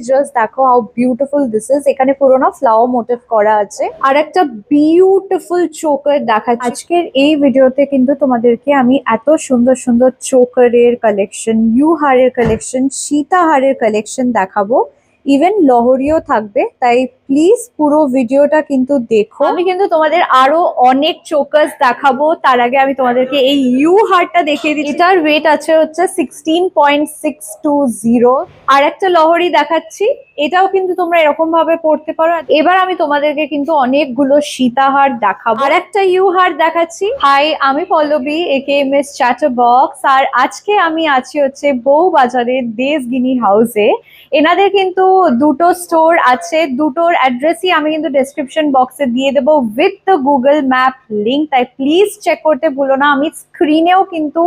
Just দেখো how beautiful this is. এখানে পুরো না ফ্লাওয়ার মোটিভ করা আছে আর একটা বিউটিফুল চোকার দেখাচ্ছি। আজকের এই ভিডিওতে কিন্তু তোমাদেরকে আমি এত সুন্দর সুন্দর চোকারের কালেকশন, ইউ হারের কালেকশন, সীতা হারের কালেকশন দেখাবো। ইভেন লহরিও থাকবে, তাই প্লিজ পুরো ভিডিওটা কিন্তু দেখো। আমি কিন্তু তোমাদের আরো অনেক চোকার্স দেখাবো, তার আগে আমি তোমাদেরকে এই ইউ হারটা দেখিয়ে দিচ্ছি। এটার ওয়েট আছে হচ্ছে 16.620। আর একটা লহরি দেখাচ্ছি, এটাও কিন্তু তোমরা এরকম ভাবে পড়তে পারো। এবার আমি তোমাদেরকে কিন্তু অনেকগুলো সীতাহার দেখাবো। আর একটা ইউ হার দেখাচ্ছি। হাই, আমি পল্লবী একে মিস চ্যাটার বক্স, আর আজকে আমি আছি হচ্ছে বউবাজারের দেশগিনি হাউসে। এনাদের কিন্তু দুটো স্টোর আছে, দুটোর অ্যাড্রেসই আমি কিন্তু ডেসক্রিপশন বক্সে দিয়ে দেবো with the Google map link, তাই প্লিজ চেক করতে ভুলো না। আমি স্ক্রিনেও কিন্তু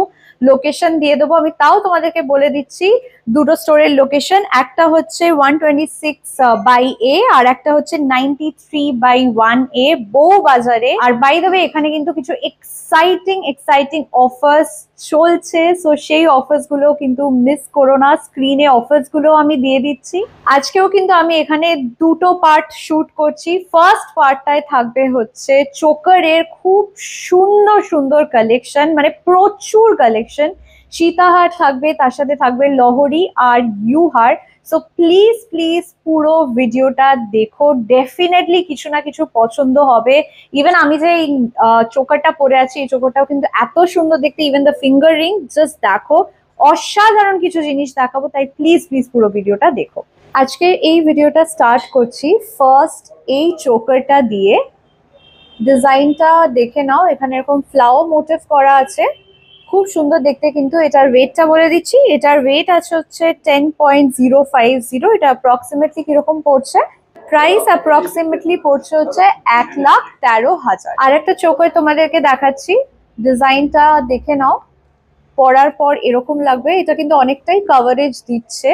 লোকেশন দিয়ে দেবো, আমি তাও তোমাদেরকে বলে দিচ্ছি দুটো স্টোরের লোকেশন। একটা হচ্ছে 126/A আর একটা হচ্ছে 93/1A বউবাজারে। আর বাই দ্য ওয়ে এখানে কিন্তু কিছু এক্সাইটিং অফার্স চলছে, সো সেই অফার্স গুলো কিন্তু মিস করো না। স্ক্রিনে অফার্স গুলো আমি দিয়ে দিচ্ছি। আজকেও কিন্তু আমি এখানে দুটো পার্ট শুট করছি। ফার্স্ট পার্টটায় থাকবে হচ্ছে চোকারের খুব সুন্দর সুন্দর কালেকশন, মানে প্রচুর কালেকশন। সীতাহার থাকবে, তার সাথে থাকবে লহরি আর ইউহার। সো প্লিজ প্লিজ পুরো ভিডিওটা দেখো, ডেফিনেটলি কিছু না কিছু পছন্দ হবে। ইভেন আমি যে এই চোকারটা পরে আছি, এই চোকারটাও কিন্তু এত সুন্দর দেখতে। Even the finger ring, just দেখো, অসাধারণ কিছু জিনিস দেখাবো, তাই প্লিজ প্লিজ পুরো ভিডিওটা দেখো। আজকে এই ভিডিওটা স্টার্ট করছি ফার্স্ট এই চোকারটা দিয়ে। ডিজাইনটা দেখে নাও, এখানে এরকম ফ্লাওয়ার মোটিভ করা আছে, খুব সুন্দর দেখতে। কিন্তু এটার ওয়েটটা বলে দিচ্ছি, এটার ওয়েট আছে হচ্ছে 10.050। এটা অ্যাপ্রক্সিমেটলি কিরকম পড়ছে, প্রাইস অ্যাপ্রক্সিমেটলি পড়ছে হচ্ছে 1,13,000। আর একটা চোকার তোমাদেরকে দেখাচ্ছি, ডিজাইনটা দেখে নাও, পরার পর এরকম লাগবে। এটা কিন্তু অনেকটাই কভারেজ দিচ্ছে,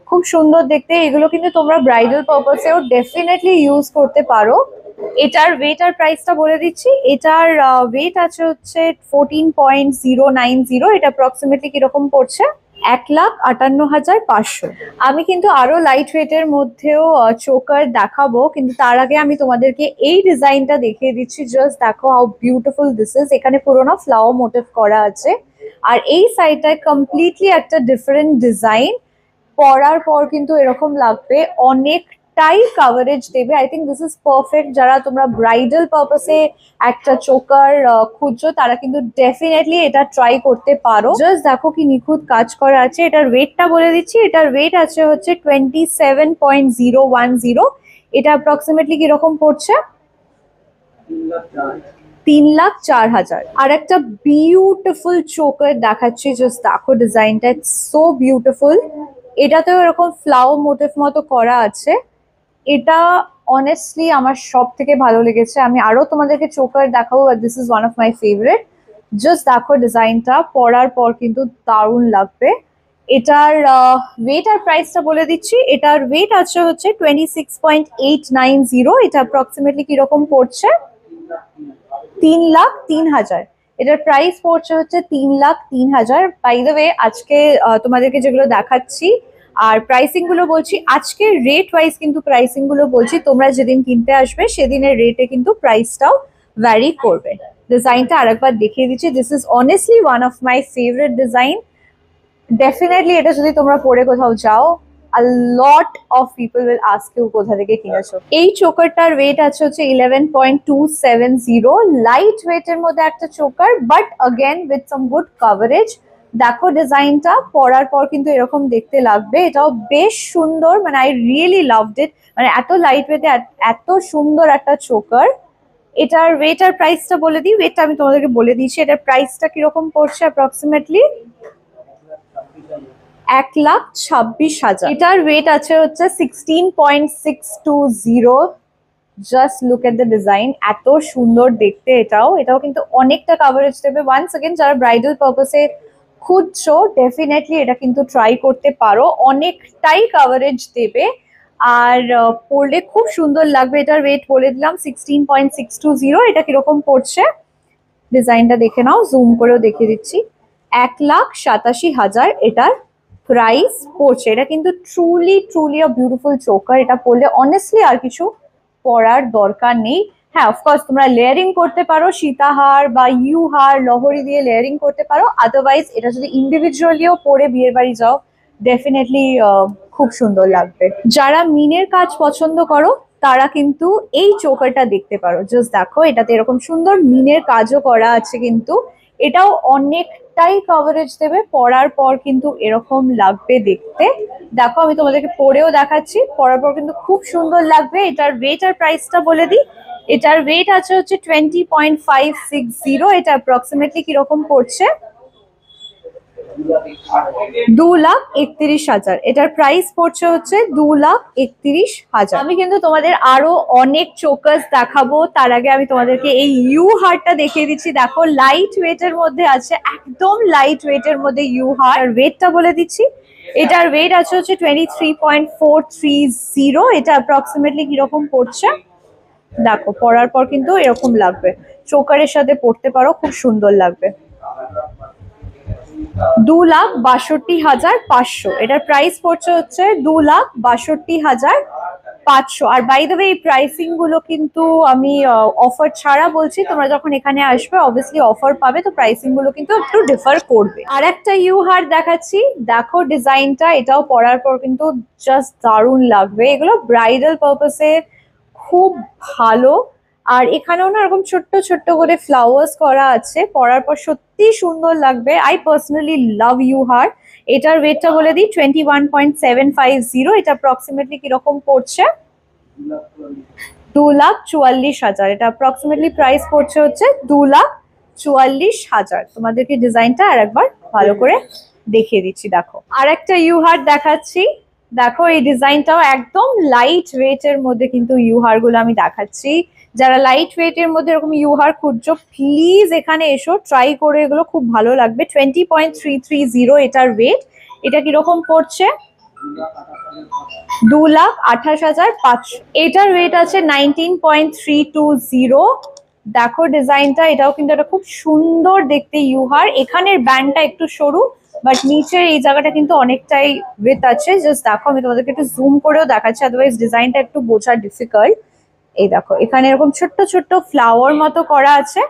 খুব সুন্দর দেখতে। এগুলো কিন্তু তোমরা ব্রাইডাল পারপাসেও ডেফিনেটলি ইউজ করতে পারো। এটার ওয়েট আর প্রাইসটা বলে দিচ্ছি। এটার ওয়েট আছে হচ্ছে 14.090। এটা অ্যাপ্রক্সিমেটলি কিরকম পড়ছে, 1,58,500। আমি কিন্তু আরো লাইট ওয়েটের মধ্যেও চোকার দেখাবো, কিন্তু তার আগে আমি তোমাদেরকে এই ডিজাইনটা দেখিয়ে দিচ্ছি। জাস্ট দেখো হাউ বিউটিফুল দিস ইজ। এখানে পুরো না ফ্লাওয়ার মোটিভ করা আছে, আর এই সাইডটায় কমপ্লিটলি একটা ডিফারেন্ট ডিজাইন। পরার পর কিন্তু এরকম লাগবে, অনেকটাই কাভারেজ দেবে। I think this is perfect. যারা তোমরা ব্রাইডাল পারপাসে একটা চোকার খুঁজছো, তারা কিন্তু ডেফিনেটলি এটা ট্রাই করতে পারো। জাস্ট দেখো কি নিখুঁত কাজ করা আছে। এটার ওয়েটটা বলে দিচ্ছি, এটার ওয়েট আছে হচ্ছে 27.010। এটা অ্যাপ্রক্সিমেটলি কিরকম পড়ছে, 3,04,000। আর একটা বিউটিফুল চোকার দেখাচ্ছি, জাস্ট দেখো ডিজাইনটা, ইটস সো বিউটিফুল। এটাতেও এরকম ফ্লাওয়ার মোটিভ মতো করা আছে। এটা অনেস্টলি আমার সব থেকে ভালো লেগেছে। আমি আরো তোমাদেরকে চোকার দেখাবো, but this is one of my favourite. Just দেখো ডিজাইনটা, পরার পর কিন্তু দারুণ লাগবে। এটার ওয়েট আর প্রাইসটা বলে দিচ্ছি। এটার ওয়েট আছে হচ্ছে 26.890। এটা অ্যাপ্রক্সিমেটলি কিরকম পড়ছে, 3,03,000। এটার প্রাইস পড়ছে হচ্ছে 3,03,000। বাই দ্য ওয়ে আজকে তোমাদেরকে যেগুলো দেখাচ্ছি আর প্রাইসিং গুলো বলছি, আজকে রেট ওয়াইজ কিন্তু প্রাইসিং গুলো বলছি, তোমরা যেদিন কিনতে আসবে সেদিনের রেটে কিন্তু প্রাইসটাও ভ্যারি করবে। ডিজাইনটা আরেকবার দেখিয়ে দিচ্ছি। This is honestly one of my favourite design. Definitely এটা যদি তোমরা পরে কোথাও যাও, a lot of people will ask you কোথা থেকে কিনেছো। এই চোকারটার ওয়েট আছে হচ্ছে 11.270। লাইট ওয়েটের মধ্যে একটা choker, but again with some good coverage. দেখো ডিজাইনটা, পরার পর কিন্তু এরকম দেখতে লাগবে। এটাও বেশ সুন্দর, মানে আই রিয়েলি লাভড ইট। মানে এত লাইট ওয়েটে এত সুন্দর একটা চোকার। এটার ওয়েট আর প্রাইসটা বলে দিই। ওয়েটটা আমি তোমাদেরকে বলে দিয়েছি। এটার প্রাইসটা কিরকম পড়ছে অ্যাপ্রক্সিমেটলি, 1,26,000। এটার ওয়েট আছে হচ্ছে 16.620। Just look at the design, এত সুন্দর দেখতে। এটাও কিন্তু অনেকটা কাভারেজ দেবে। ওয়ান্স अगेन যারা ব্রাইডাল পারপাসে খুঁজছো, ডেফিনেটলি এটা কিন্তু ট্রাই করতে পারো, অনেকটাই কাভারেজ দেবে। আর পরলে খুব সুন্দর লাগবে। এটার ওয়েট বলে দিলাম 16.620। এটা কিরকম পড়ছে, ডিজাইনটা দেখে নাও, জুম করেও দেখিয়ে দিচ্ছি, 1,87,000 এটার প্রাইস পড়ছে। এটা কিন্তু truly truly a beautiful choker. এটা পরলে অনেস্টলি আর কিছু পরার দরকার নেই। হ্যাঁ, অফকোর্স তোমরা লেয়ারিং করতে পারো, সীতাহার বা ইউ হার লহরি দিয়ে লেয়ারিং করতে পারো। আদারওয়াইজ এটা যদি ইন্ডিভিজুয়ালিও পরে বিয়ের বাড়ি যাও, ডেফিনেটলি খুব সুন্দর লাগবে। যারা মিনের কাজ পছন্দ করো তারা কিন্তু এই চোকারটা দেখতে পারো। জাস্ট দেখো, এটাতে এরকম সুন্দর মিনের কাজও করা আছে, কিন্তু এটাও অনেকটাই কভারেজ দেবে। পরার পর কিন্তু এরকম লাগবে দেখতে। দেখো, আমি তোমাদেরকে পরেও দেখাচ্ছি, পরার পর কিন্তু খুব সুন্দর লাগবে। এটার ওয়েট আর প্রাইসটা বলে দিই। এটার ওয়েট আছে হচ্ছে 20.560। এটা অ্যাপ্রক্সিমেটলি কিরকম পড়ছে? 2,31,000। এটার প্রাইস পড়ছে হচ্ছে 2,31,000। আমি কিন্তু তোমাদের আরো অনেক চোকার্স দেখাবো, তার আগে আমি তোমাদেরকে এই ইউ হারটা দেখিয়ে দিচ্ছি। দেখো, লাইট ওয়েটের মধ্যে আছে, একদম লাইট ওয়েটের মধ্যে ইউ হার। ওয়েটটা বলে দিচ্ছি, এটার ওয়েট আছে হচ্ছে 23.430। এটা অ্যাপ্রক্সিমেটলি কিরকম পড়ছে দেখো। পরার পর কিন্তু এরকম লাগবে, চোকারের সাথে পড়তে পারো, খুব সুন্দর লাগবে। 2,62,500। এটার প্রাইস পড়ছে হচ্ছে 2,62,500। আর বাই দ্য ওয়ে, এই প্রাইসিং গুলো কিন্তু আমি অফার ছাড়া বলছি। তোমরা যখন এখানে আসবে অবভিয়াসলি অফার পাবে, তো প্রাইসিং গুলো কিন্তু একটু ডিফার করবে। আর একটা ইউ হার দেখাচ্ছি, দেখো ডিজাইনটা। এটাও পরার পর কিন্তু জাস্ট দারুণ লাগবে। এগুলো ব্রাইডাল পারপাসে খুব ভালো। আর এখানেও না এরকম ছোট্ট ছোট্ট করে ফ্লাওয়ার্স করা আছে, পরার পর সত্যি সুন্দর লাগবে। আই পার্সোনালি লাভ ইউ হার। এটার ওয়েটটা বলে দিই, 21.750। এটা অ্যাপ্রক্সিমেটলি কিরকম পড়ছে? 2,44,000। এটা অ্যাপ্রক্সিমেটলি প্রাইস পড়ছে হচ্ছে 2,44,000। তোমাদেরকে ডিজাইনটা আর একবার ভালো করে দেখিয়ে দিচ্ছি। দেখো, আর একটা ইউ হার দেখাচ্ছি। দেখো, এই ডিজাইনটাও একদম লাইট ওয়েট এর মধ্যে কিন্তু ইউ হার গুলো আমি দেখাচ্ছি। যারা লাইট ওয়েট এর মধ্যে এরকম ইউ হার খুঁজছো, প্লিজ এখানে এসো, ট্রাই করে। এগুলো খুব ভালো লাগবে। 20.330 এটার ওয়েট। এটা কিরকম পড়ছে? 2,28,500। এটার ওয়েট আছে 19.320। দেখো ডিজাইনটা, এটাও কিন্তু একটা খুব সুন্দর দেখতে ইউ হার। এখানের ব্যান্ডটা একটু সরু, বাট নিচের এই জায়গাটা কিন্তু অনেকটাই উইথ আছে। জাস্ট দেখো, আমি তোমাদেরকে একটু জুম করেও দেখাচ্ছি, আদারওয়াইজ ডিজাইনটা একটু বোঝা ডিফিকাল্ট। এই দেখো, এখানে এরকম ছোট্ট ছোট্ট ফ্লাওয়ার মতো করা আছে।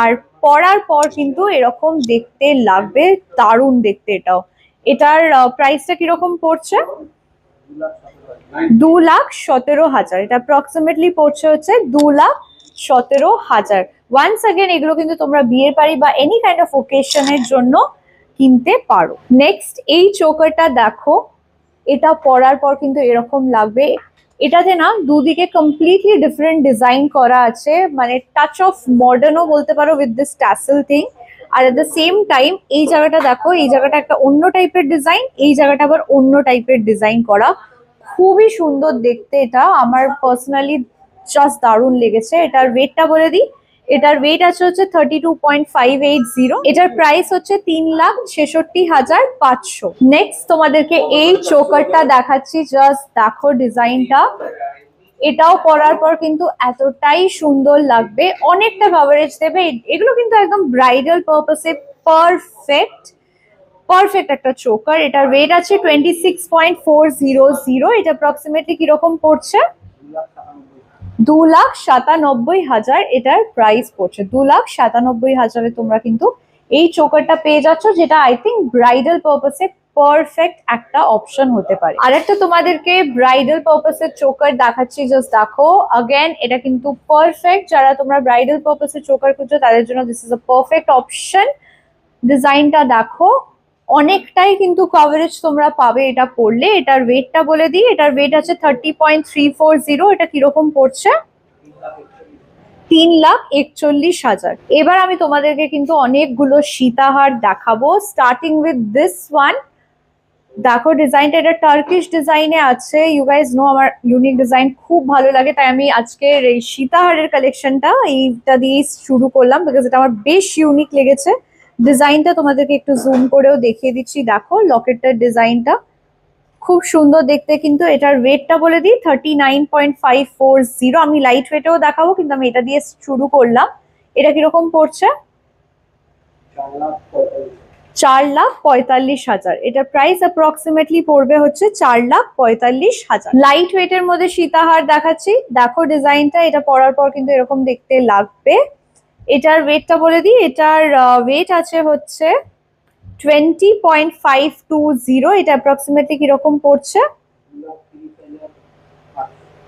আর পরার পর কিন্তু এরকম দেখতে লাগবে, দারুণ দেখতে এটাও। এটার প্রাইসটা কিরকম পড়ছে? 2,17,000। এটা অ্যাপ্রক্সিমেটলি পড়ছে হচ্ছে 2,17,000। ওয়ান্স अगेन এগুলো কিন্তু তোমরা বিয়ের বাড়ি বা এনি কাইন্ড অফ ওকেশনের জন্য কিনতে পারো। নেক্সট এই চোকারটা দেখো, এটা পরার পর কিন্তু এরকম লাগবে। এটাতে না দুদিকে কমপ্লিটলি ডিফারেন্ট ডিজাইন করা আছে, মানে টাচ অফ মডার্নও বলতে পারো উইথ দিস ট্যাসেল থিং। আর এট দ্য সেম টাইম এই জায়গাটা দেখো, এই জায়গাটা একটা অন্য টাইপের ডিজাইন, এই জায়গাটা আবার অন্য টাইপের ডিজাইন করা। খুবই সুন্দর দেখতে এটা, আমার পার্সোনালি জাস্ট দারুণ লেগেছে। এটার ওয়েটটা বলে দিই, এটার ওয়েট আছে হচ্ছে 32.580। এটার প্রাইস হচ্ছে 3,66,500। নেক্সট তোমাদেরকে এই চোকারটা দেখাচ্ছি, জাস্ট দেখো ডিজাইনটা। এটাও পরার পর কিন্তু এতটাই সুন্দর লাগবে, অনেকটা কভারেজ দেবে। এগুলো কিন্তু একদম ব্রাইডাল পারপাসে পারফেক্ট পারফেক্ট একটা চোকার। এটার ওয়েট আছে 26.400। এটা অ্যাপ্রক্সিমেটলি কিরকম পড়ছে? 2,97,000 এটার প্রাইস পড়ছে। 2,97,000 তোমরা কিন্তু এই চোকারটা পেয়ে যাচ্ছ, যেটা আই থিঙ্ক ব্রাইডাল পারপাসে পারফেক্ট একটা অপশন হতে পারে। আর একটা তোমাদেরকে ব্রাইডাল পারপাসের চোকার দেখাচ্ছি, জাস্ট দেখো। अगेन এটা কিন্তু পারফেক্ট, যারা তোমরা ব্রাইডাল পারপাসের চোকার খুঁজছো তাদের জন্য this is a perfect option. ডিজাইনটা দেখো, অনেকটাই কিন্তু কভারেজ তোমরা পাবে এটা পরলে। এটার ওয়েটটা বলে দিই, এটার ওয়েট আছে 30.340। এটা কিরকম পড়ছে? 3,41,000। এবার আমি তোমাদেরকে কিন্তু অনেকগুলো সীতাহার দেখাবো, স্টার্টিং উইথ দিস ওয়ান। দেখো ডিজাইনটা, এটা টার্কিশ ডিজাইনে আছে। ইউ গাইজ নো আমার ইউনিক ডিজাইন খুব ভালো লাগে, তাই আমি আজকের এই সীতাহারের কালেকশনটা এইটা দিয়ে শুরু করলাম, বিকজ এটা আমার বেশ ইউনিক লেগেছে। ডিজাইনটা তোমাদেরকে একটু জুম করেও দেখিয়ে দিচ্ছি। দেখো লকেটটার ডিজাইনটা খুব সুন্দর দেখতে, কিন্তু এটার ওয়েটটা বলে দিই 39.540। আমি লাইট ওয়েটেও দেখাবো, কিন্তু আমি এটা দিয়ে শুরু করলাম। এটা কিরকম পড়ছে? 4,45,000। এটার প্রাইস অ্যাপ্রক্সিমেটলি পড়বে হচ্ছে 4,45,000। লাইট ওয়েটের মধ্যে সীতাহার দেখাচ্ছি, দেখো ডিজাইনটা। এটা পরার পর কিন্তু এরকম দেখতে লাগবে। এটার ওয়েটটা বলে দিই, এটার ওয়েট আছে হচ্ছে 20.520। এটা অ্যাপ্রক্সিমেটলি কিরকম পড়ছে?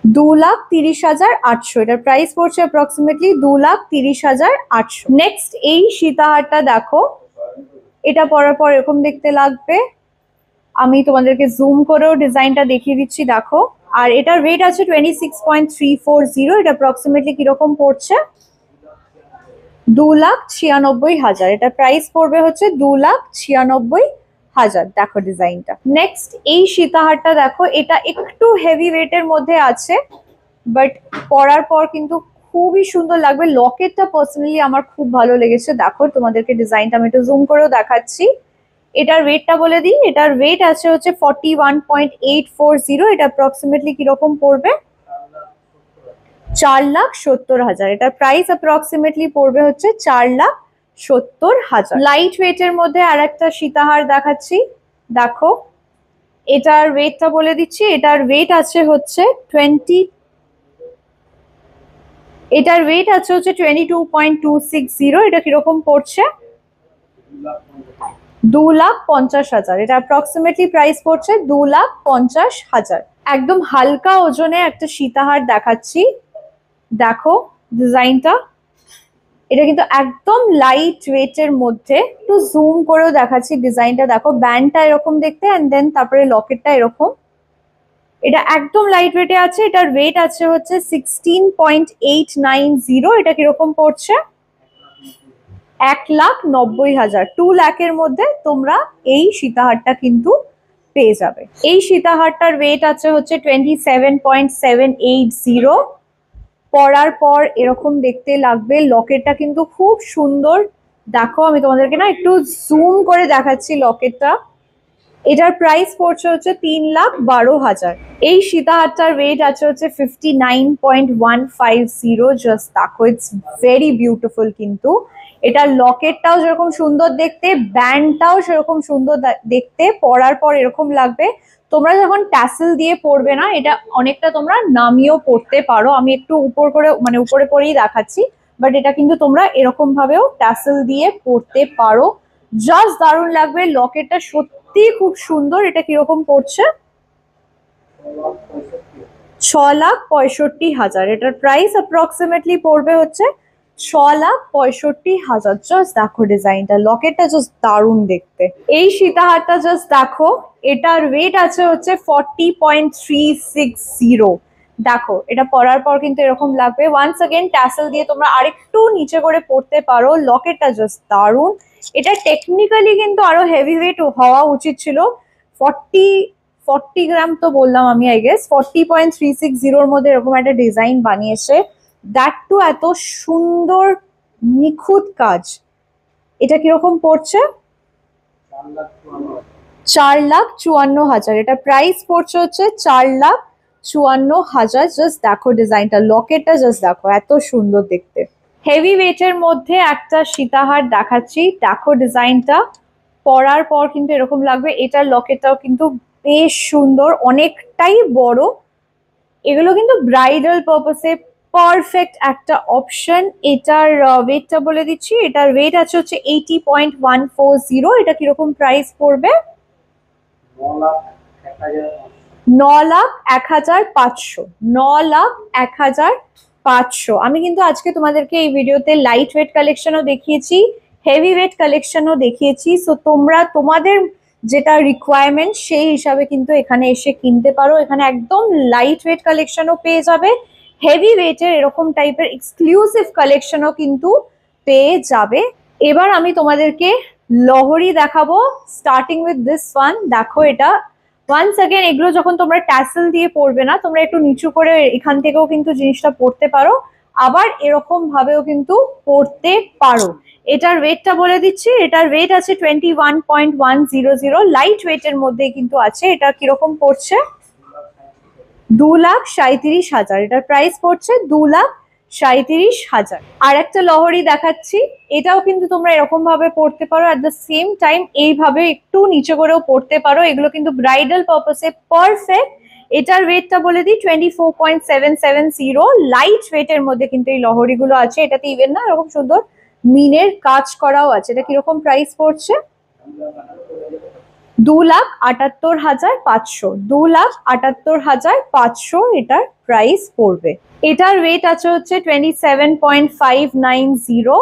2,30,800। এটার প্রাইস পড়ছে অ্যাপ্রক্সিমেটলি 2,30,800। নেক্সট এই সীতাহারটা দেখো, এটা পরার পর এরকম দেখতে লাগবে। আমি তোমাদেরকে জুম করেও ডিজাইনটা দেখিয়ে দিচ্ছি, দেখো। আর এটার ওয়েট আছে 26.340। এটা অ্যাপ্রক্সিমেটলি কিরকম পড়ছে? 2,96,000। এটা প্রাইস পড়বে হচ্ছে 2,96,000। দেখো ডিজাইনটা। নেক্সট এই সীতাহারটা দেখো, এটা একটু হেভি ওয়েটের মধ্যে আছে, বাট পরার পর কিন্তু খুবই সুন্দর লাগবে। লকেটটা পার্সোনালি আমার খুব ভালো লেগেছে। দেখো তোমাদেরকে ডিজাইনটা আমি একটু জুম করেও দেখাচ্ছি। এটার ওয়েটটা বলে দিই, এটার ওয়েট আছে হচ্ছে 41.840। এটা অ্যাপ্রক্সিমেটলি কিরকম পড়বে? 4,70,000। এটার প্রাইস অ্যাপ্রক্সিমেটলি পড়বে হচ্ছে 4,70,000। লাইট ওয়েটের মধ্যে আর একটা সীতাহার দেখাচ্ছি, দেখো। এটার ওয়েটটা বলে দিচ্ছি, এটার ওয়েট আছে হচ্ছে 22.260। এটা কিরকম পড়ছে? 2,50,000। এটা অ্যাপ্রক্সিমেটলি প্রাইস পড়ছে 2,50,000। একদম হালকা ওজনে একটা সীতাহার দেখাচ্ছি, দেখো ডিজাইনটা। এটা কিন্তু একদম লাইট ওয়েটের মধ্যে। একটু জুম করেও দেখাচ্ছি ডিজাইনটা, দেখো। ব্যান্ডটা এরকম দেখতে, এন্ড দেন তারপরে লকেটটা এরকম। এটা একদম লাইট ওয়েটে আছে। এটার ওয়েট আছে হচ্ছে 16.890। এটা কিরকম পড়ছে? 1,90,000। 2 লাখের মধ্যে তোমরা এই সীতাহারটা কিন্তু পেয়ে যাবে। এই সীতাহারটার ওয়েট আছে হচ্ছে 27.780। পরার পর এরকম দেখতে লাগবে। লকেটটা কিন্তু খুব সুন্দর, দেখো। আমি তোমাদেরকে না একটু জুম করে দেখাচ্ছি লকেটটা। এটার প্রাইস পড়ছে হচ্ছে 3,12,000। এই সীতাহারটার ওয়েট আছে হচ্ছে 59.150। জাস্ট দেখো, ইটস ভেরি বিউটিফুল কিন্তু। এটার লকেটটাও যেরকম সুন্দর দেখতে, ব্যান্ডটাও সেরকম সুন্দর দেখতে। পরার পর এরকম লাগবে। তোমরা যখন ট্যাসেল দিয়ে পরবে না, এটা অনেকটা তোমরা নামিয়েও পরতে পারো। আমি একটু উপর করে, মানে উপরে করেই দেখাচ্ছি, বাট এটা কিন্তু তোমরা এরকম ভাবেও ট্যাসেল দিয়ে পরতে পারো। জাস্ট দারুণ লাগবে। লকেটটা সত্যি খুব সুন্দর। এটা কিরকম পড়ছে? 6,65,000। এটার প্রাইস অ্যাপ্রক্সিমেটলি পড়বে হচ্ছে 6,65,000। জাস্ট দেখো ডিজাইনটা, লকেটটা জাস্ট দারুণ দেখতে। এই সীতাহারটা জাস্ট দেখো, এটার ওয়েট আছে হচ্ছে 40.360। দেখো, এটা পরার পর কিন্তু এরকম লাগবে। ওয়ান্স অ্যাগেন ট্যাসেল দিয়ে তোমরা আরেকটু নিচে করে পড়তে পারো। লকেটটা জাস্ট দারুণ। এটা টেকনিক্যালি কিন্তু আরো হেভি ওয়েট হওয়া উচিত ছিল। 40 গ্রাম তো বললাম আমি, আই গেস। 40.360-র মধ্যে এরকম একটা ডিজাইন বানিয়েছে, দ্যাট টু এত সুন্দর নিখুঁত কাজ। এটা কিরকম পড়ছে? 4,54,000। এটা প্রাইস পড়ছে হচ্ছে 4,54,000। জাস্ট দেখো ডিজাইনটা, লকেটটা জাস্ট দেখো, এত সুন্দর দেখতে। হেভি ওয়েটের মধ্যে একটা সীতাহার দেখাচ্ছি, দেখো ডিজাইনটা। পরার পর কিন্তু এরকম লাগবে। এটার লকেটটাও কিন্তু বেশ সুন্দর, অনেকটাই বড়। এগুলো কিন্তু ব্রাইডাল পারপাসে পারফেক্ট একটা অপশন। এটার ওয়েটটা বলে দিচ্ছি, এটার ওয়েট আছে হচ্ছে 80.140। এটা কিরকম প্রাইস পড়বে? 9,01,500। 9,01,500। আমি কিন্তু আজকে তোমাদেরকে এই ভিডিওতে লাইট ওয়েট কালেকশনও দেখিয়েছি, হেভি ওয়েট কালেকশনও দেখিয়েছি। সো তোমরা তোমাদের যেটা রিকোয়ারমেন্ট সেই হিসাবে কিন্তু এখানে এসে কিনতে পারো। এখানে একদম লাইট ওয়েট কালেকশনও পেয়ে যাবে, হেভি ওয়েটের এরকম টাইপের এক্সক্লুসিভ কালেকশনও কিন্তু পেয়ে যাবে। এবার আমি তোমাদেরকে লহরি দেখাবো, স্টার্টিং উইথ দিস ওয়ান। দেখো এটা ওয়ান্স অ্যাগেন, এগুলো যখন তোমরা ট্যাসেল দিয়ে পরবে না, তোমরা একটু নিচু করে এখান থেকেও কিন্তু জিনিসটা পরতে পারো, আবার এরকম ভাবেও কিন্তু পরতে পারো। এটার ওয়েটটা বলে দিচ্ছি, এটার ওয়েট আছে 21.100। লাইট ওয়েটের মধ্যে কিন্তু আছে। এটা কিরকম পড়ছে? 2,37,000। এটার প্রাইস পড়ছে 37,000। আর একটা লহরি দেখাচ্ছি, এটাও কিন্তু তোমরা এরকম ভাবে পড়তে পারো, অ্যাট দ্য সেম টাইম এইভাবে একটু নিচে করেও পড়তে পারো। এগুলো কিন্তু ব্রাইডাল পারপাসে পারফেক্ট। এটার ওয়েটটা বলে দিই 24.770। লাইট ওয়েটের মধ্যে কিন্তু এই লহরিগুলো আছে। এটাতে ইভেন না এরকম সুন্দর মিনের কাজ করাও আছে। এটা কিরকম প্রাইস পড়ছে? 2,78,500। 2,78,500 এটার প্রাইস পড়বে। এটার ওয়েট আছে হচ্ছে 27.590।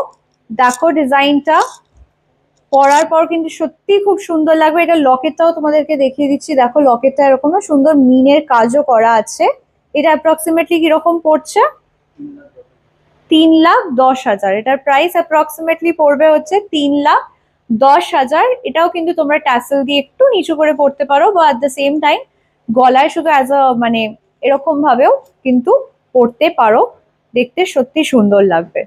দেখো ডিজাইনটা পরার পর কিন্তু সত্যি খুব সুন্দর লাগবে। এটা লকেটটাও তোমাদেরকে দেখিয়ে দিচ্ছি। দেখো লকেটটা এরকম না সুন্দর মিনের কাজও করা আছে। এটা অ্যাপ্রক্সিমেটলি কিরকম পড়ছে? 3,10,000। এটার প্রাইস অ্যাপ্রক্সিমেটলি পড়বে হচ্ছে 3,10,000। এটাও কিন্তু তোমরা ট্যাসেল দিয়ে একটু নিচু করে পড়তে পারো, বা অ্যাট দ্য সেম টাইম গলায় শুধু অ্যাজ আ মানে এরকম ভাবেও কিন্তু পড়তে পারো। দেখতে সত্যি সুন্দর লাগবে।